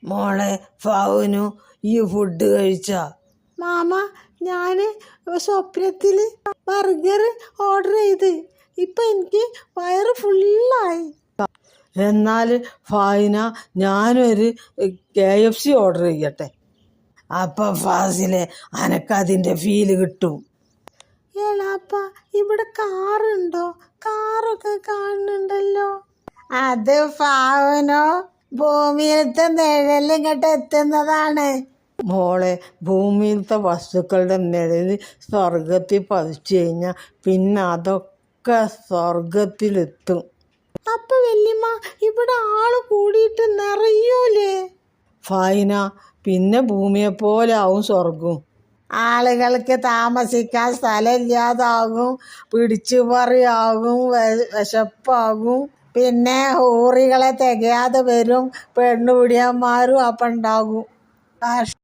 മോളെ ഫൗനു ഈ ഫുഡ് കഴിച്ച? മാമ, ഞാൻ സ്വപ്നത്തിൽ ബർഗർ ഓർഡർ ചെയ്ത് ഇപ്പം എനിക്ക് വയറ് ഫുള്ളായി. എന്നാൽ ഫൈന ഞാനൊരു KFC ഓർഡർ ചെയ്യട്ടെ. അപ്പം ഫാസിലെ അനക്കതിൻ്റെ ഫീല് കിട്ടും. ഏളാപ്പ, ഇവിടെ കാറുണ്ടോ? കാറൊക്കെ കാണുന്നുണ്ടല്ലോ. അത് ഫൗനോ ഭൂമിയിലത്തെ നിഴൽ ഇങ്ങോട്ട് എത്തുന്നതാണ്. മോളെ, ഭൂമിയിലത്തെ വസ്തുക്കളുടെ നിഴൽ സ്വർഗത്തിൽ പതിച്ചു കഴിഞ്ഞാൽ പിന്നെ അതൊക്കെ സ്വർഗത്തിലെത്തും. അപ്പൊ വല്യമ്മ, ഇവിടെ ആള് കൂടിയിട്ട് നിറയൂലേ? ഫൈന, പിന്നെ ഭൂമിയെപ്പോലെ ആവും സ്വർഗവും. ആളുകൾക്ക് താമസിക്കാൻ സ്ഥലമില്ലാതാകും, പിടിച്ചുപറിയാകും, വിശപ്പാകും, പിന്നെ ഹൂറികളെ തികയാതെ വരും, പെണ്ണുപിടിയന്മാരും അപ്പം ഉണ്ടാകും.